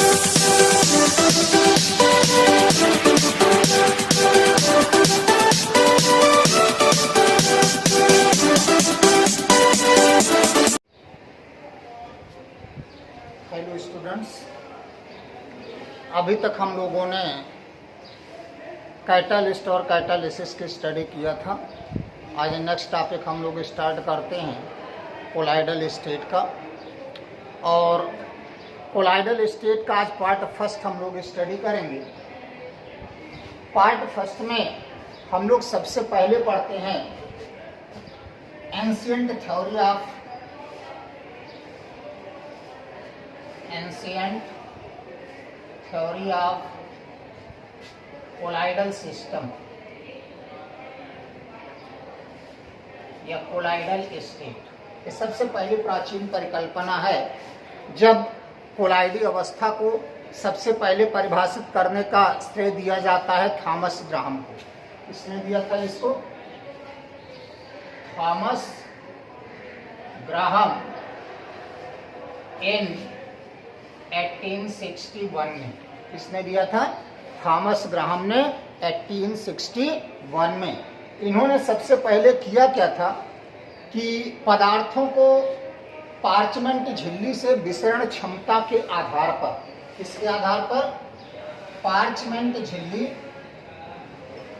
Hello students, अभी तक हम लोगों ने कैटालिस्ट और कैटालिसिस की स्टडी किया था। आज नेक्स्ट टॉपिक हम लोग स्टार्ट करते हैं कोलाइडल स्टेट का। और कोलाइडल स्टेट का आज पार्ट फर्स्ट हम लोग स्टडी करेंगे। पार्ट फर्स्ट में हम लोग सबसे पहले पढ़ते हैं ancient theory of colloidal system या कोलाइडल स्टेट। ये सबसे पहली प्राचीन परिकल्पना है। जब कोलाइडी अवस्था को सबसे पहले परिभाषित करने का श्रेय दिया जाता है थॉमस ग्राहम को। किसने दिया था इसको? थॉमस ग्राहम इन 1861 में। किसने दिया था? थॉमस ग्राहम ने 1861 में। इन्होंने सबसे पहले किया क्या था कि पदार्थों को पार्चमेंट झिल्ली से विसरण क्षमता के आधार पर, किसके आधार पर? पार्चमेंट झिल्ली,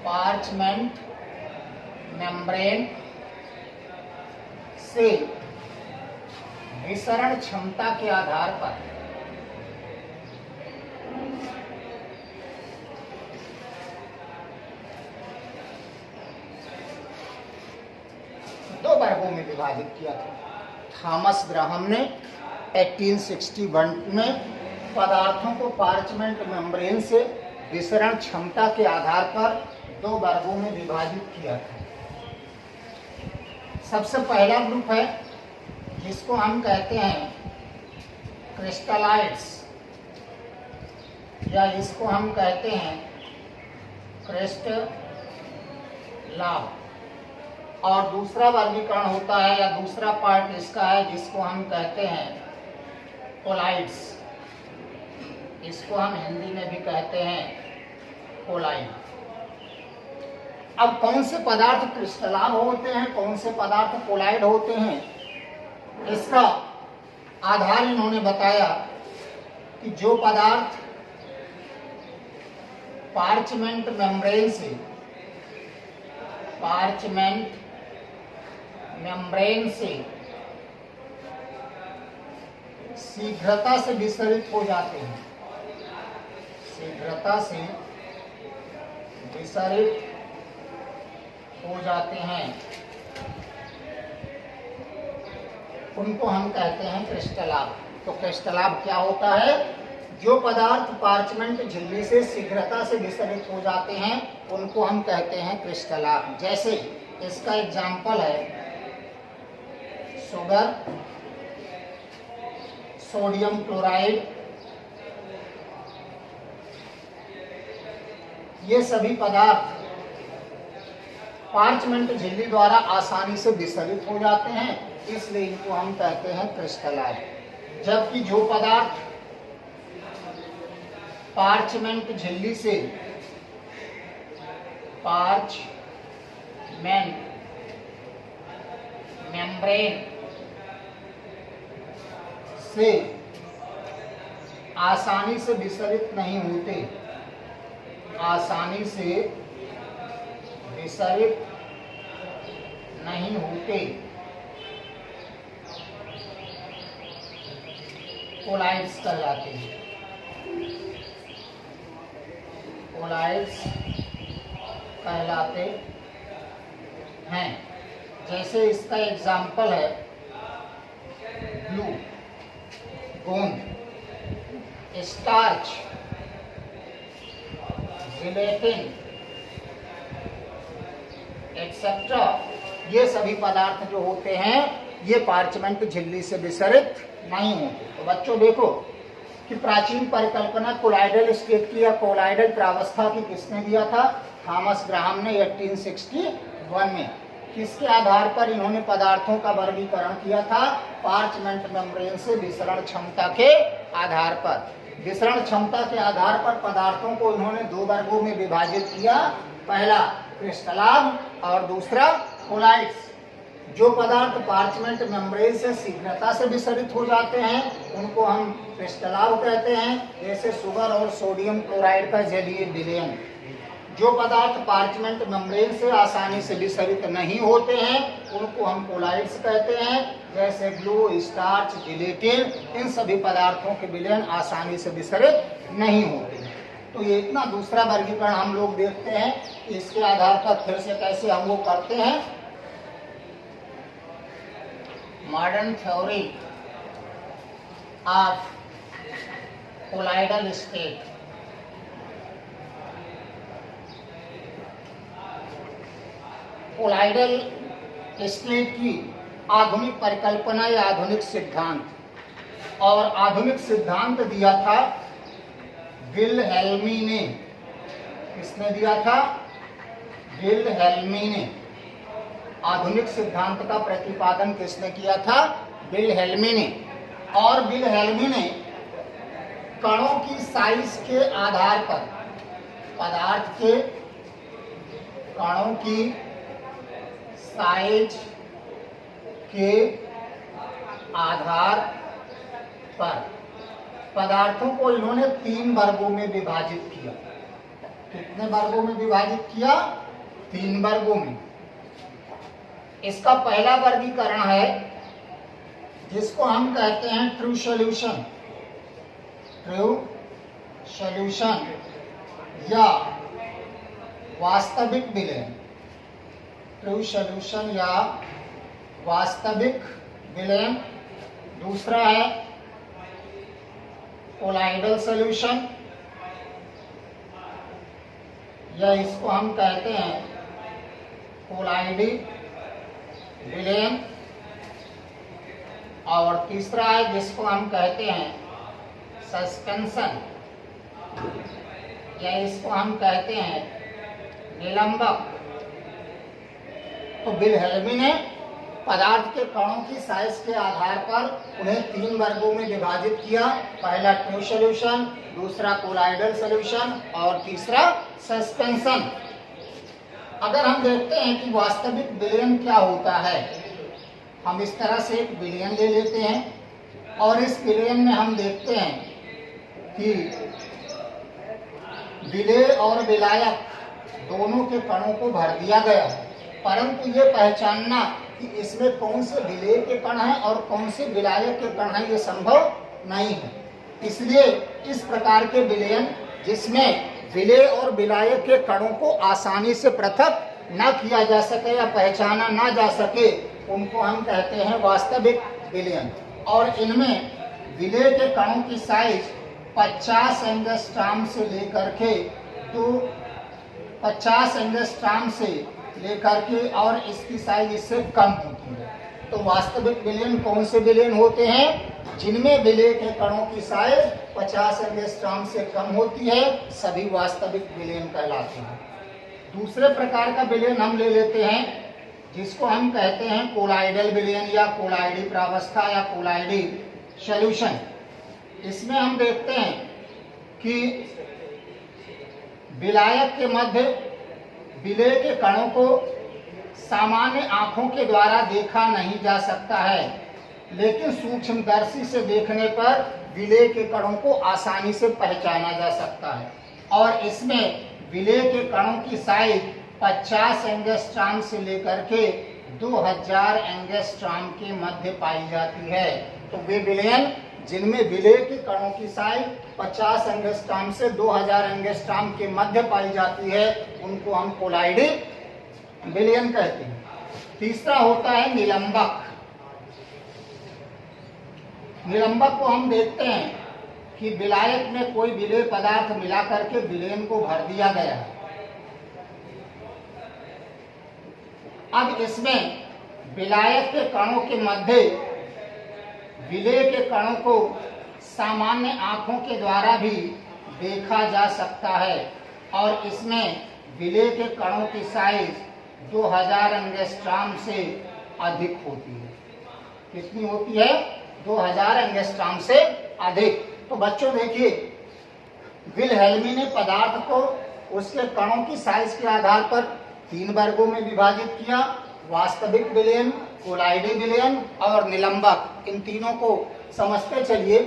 पार्चमेंट मेम्ब्रेन से विसरण क्षमता के आधार पर दो वर्गों में विभाजित किया था। थॉमस ग्राहम ने 1861 में पदार्थों को पार्चमेंट मेम्ब्रेन से विसरण क्षमता के आधार पर दो वर्गों में विभाजित किया था। सबसे पहला ग्रुप है जिसको हम कहते हैं क्रिस्टलाइट्स, या इसको हम कहते हैं क्रिस्टलाब। और दूसरा वर्गीकरण होता है या दूसरा पार्ट इसका है जिसको हम कहते हैं कोलाइड्स। इसको हम हिंदी में भी कहते हैं कोलाइड। अब कौन से पदार्थ क्रिस्टलाब होते हैं, कौन से पदार्थ कोलाइड होते हैं, इसका आधार इन्होंने बताया कि जो पदार्थ पार्चमेंट मेम्ब्रेन से, पार्चमेंट मेम्ब्रेन से शीघ्रता से विसरित हो जाते हैं, शीघ्रता से विसरित हो जाते हैं, उनको हम कहते हैं क्रिस्टलाब। तो क्रिस्टलाब क्या होता है? जो पदार्थ पार्चमेंट झिल्ली से शीघ्रता से विसरित हो जाते हैं उनको हम कहते हैं क्रिस्टलाब। जैसे इसका एग्जाम्पल है शुगर, सोडियम क्लोराइड, ये सभी पदार्थ पार्चमेंट झिल्ली द्वारा आसानी से विसरित हो जाते हैं, इसलिए इनको हम कहते हैं क्रिस्टलाइड। जबकि जो पदार्थ पार्चमेंट झिल्ली से, पार्चमेंट मेम्ब्रेन से आसानी से विसरित नहीं होते, आसानी से विसरित नहीं होते, कोलाइड्स कहलाते हैं, कोलाइड्स कहलाते हैं। जैसे इसका एग्जाम्पल है ग्लू, गोंद, स्टार्च, जिलेटिन एक्सेट्रा। ये सभी पदार्थ जो होते हैं ये पार्चमेंट झिल्ली से विसरित नहीं होते। तो बच्चों देखो कि प्राचीन परिकल्पना कोलाइडल स्टेट की या कोलाइडल प्रावस्था की किसने दिया था? थॉमस ग्राहम ने 1861 में। किसके आधार पर इन्होंने पदार्थों का वर्गीकरण किया था? पार्चमेंट मेम्ब्रेन से विसरण क्षमता के आधार पर। विसरण क्षमता के आधार पर पदार्थों को इन्होंने दो वर्गों में विभाजित किया। पहला क्रिस्टलाम और दूसरा कोलाइड्स। जो पदार्थ पार्चमेंट मेम्ब्रेन से शीघ्रता से विसरित हो जाते हैं उनको हम क्रिस्टलाम कहते हैं, जैसे शुगर और सोडियम क्लोराइड का जलीय विलयन। जो पदार्थ पार्चमेंट मेम्ब्रेन से आसानी से विसरित नहीं होते हैं उनको हम कोलाइड्स कहते हैं, जैसे ग्लू, स्टार्च, जिलेटिन। इन सभी पदार्थों के विलयन आसानी से विसरित नहीं होते हैं। तो ये इतना दूसरा वर्गीकरण हम लोग देखते हैं कि इसके आधार पर फिर से कैसे हम वो करते हैं। Modern theory of colloidal state. Colloidal state की आधुनिक परिकल्पना या आधुनिक सिद्धांत, और आधुनिक सिद्धांत दिया था विल्हेल्मी ने। किसने दिया था? विल्हेल्मी ने। आधुनिक सिद्धांत का प्रतिपादन किसने किया था? विल्हेल्मी ने। और विल्हेल्मी ने कणों की साइज के आधार पर, पदार्थ के कणों की साइज के आधार पर पदार्थों को इन्होंने 3 वर्गों में विभाजित किया। कितने वर्गों में विभाजित किया? 3 वर्गों में। इसका पहला वर्गीकरण है जिसको हम कहते हैं ट्रू सॉल्यूशन। ट्रू सॉल्यूशन या वास्तविक विलयन। ट्रू सॉल्यूशन या वास्तविक विलयन। दूसरा है कोलाइडल सॉल्यूशन, या इसको हम कहते हैं कोलाइडी विलयन। और तीसरा है जिसको हम कहते हैं सस्पेंशन, या इसको हम कहते हैं निलंबक। तो विल्हेल्मी ने पदार्थ के कणों की साइज के आधार पर उन्हें 3 वर्गों में विभाजित किया। पहला ट्रू सॉल्यूशन, दूसरा कोलाइडल सॉल्यूशन और तीसरा सस्पेंशन। अगर हम देखते हैं कि वास्तविक विलयन क्या होता है, हम इस तरह से एक विलयन ले लेते हैं और इस विलयन में हम देखते हैं कि विलेय और विलायक दोनों के कणों को भर दिया गया, परंतु ये पहचानना कि इसमें कौन से विलेय के कण हैं और कौन से विलायक के कण हैं ये संभव नहीं है। इसलिए इस प्रकार के विलयन जिसमें विलेय और विलायक के कणों को आसानी से पृथक न किया जा सके या पहचाना ना जा सके उनको हम कहते हैं वास्तविक विलयन। और इनमें विलेय के कणों की साइज 50 एंगस्ट्रॉम से लेकर के 50 एंगस्ट्रॉम से लेकर के और इसकी साइज इससे कम होती है। तो वास्तविक विलयन कौन से विलयन होते हैं? जिनमें विलेय के कणों की साइज 50 एंगस्ट्रॉम से कम होती है, सभी वास्तविक विलयन कहलाते हैं। दूसरे प्रकार का विलयन हम ले लेते हैं जिसको हम कहते हैं कोलाइडल विलयन या कोलाइडी प्रावस्था या कोलाइडी सॉल्यूशन। इसमें हम देखते हैं कि विलायक के मध्य विलेय के कणों को सामान्य आंखों के द्वारा देखा नहीं जा सकता है, लेकिन सूक्ष्मदर्शी से देखने पर विलेय के कणों को आसानी से पहचाना जा सकता है। और इसमें विलेय के कणों की साइज 50 एंगस्ट्रॉम से लेकर के 2000 एंगस्ट्रॉम के मध्य पाई जाती है। तो वे विलयन जिनमें विलेय के कणों की साइज 50 एंगस्ट्रॉम से 2000 एंगस्ट्रॉम के मध्य पाई जाती है उनको हम कोलाइडी विलयन कहते हैं। तीसरा होता है निलंबक। निलंबक को हम देखते हैं कि विलायक में कोई विलेय पदार्थ मिला करके विलयन को भर दिया गया है। अब इसमें विलायक के कणों के मध्य विलेय के कणों को सामान्य आंखों के द्वारा भी देखा जा सकता है और इसमें विलेय के कणों की साइज 2000 एंगस्ट्रॉम से अधिक होती है। कितनी होती है? 2000 एंगस्ट्रॉम से अधिक। तो बच्चों देखिए, विल्हेल्मी ने पदार्थ को उसके कणों की साइज के आधार पर 3 वर्गों में विभाजित किया, वास्तविक विलयन, कोलाइडी विलयन और निलंबक। इन तीनों को समझते चलिए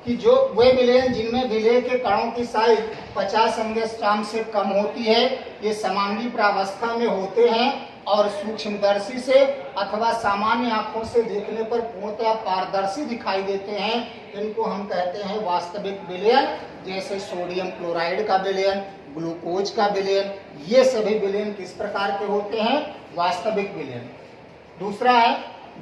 कि जो वे विलयन जिनमें विलेय के कणों की साइज 50 एंगस्ट्रॉम से कम होती है, ये समांगी प्रावस्था में होते हैं और सूक्ष्मदर्शी से अथवा सामान्य आंखों से देखने पर पूर्णतः पारदर्शी दिखाई देते हैं, इनको हम कहते हैं वास्तविक विलयन। जैसे सोडियम क्लोराइड का विलयन, ग्लूकोज का विलयन, ये सभी विलयन किस प्रकार के होते हैं? वास्तविक विलयन। दूसरा है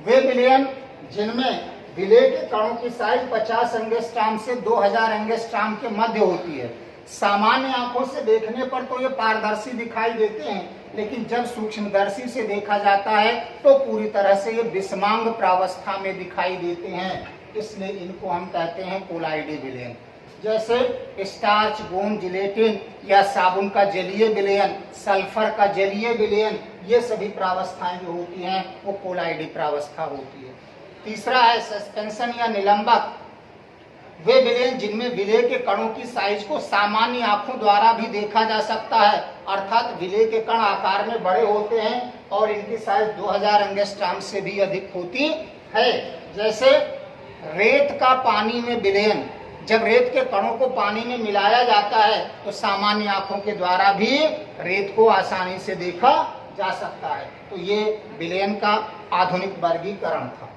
वे विलयन जिनमें विलेय के कणों की साइज 50 एंगस्ट्रॉम से 2000 एंगस्ट्रॉम के मध्य होती है। सामान्य आंखों से देखने पर तो ये पारदर्शी दिखाई देते हैं, लेकिन जब सूक्ष्मदर्शी से देखा जाता है तो पूरी तरह से ये विषमांग प्रावस्था में दिखाई देते हैं, इसलिए इनको हम कहते हैं कोलाइडी विलयन। जैसे स्टार्च, गोंद, जिलेटिन या साबुन का जलीय विलयन, सल्फर का जलीय विलयन, ये सभी प्रावस्थाएं जो होती हैं वो कोलाइडी प्रावस्था होती है। तीसरा है सस्पेंशन या निलंबक, वे विलयन जिनमें विलेय के कणों की साइज को सामान्य आंखों द्वारा भी देखा जा सकता है, अर्थात विलेय के कण आकार में बड़े होते हैं और इनकी साइज 2000 एंगस्ट्रॉम से भी अधिक होती है। जैसे रेत का पानी में विलयन, जब रेत के कणों को पानी में मिलाया जाता है तो सामान्य आंखों के द्वारा भी रेत को आसानी से देखा जा सकता है। तो ये विलयन का आधुनिक वर्गीकरण था।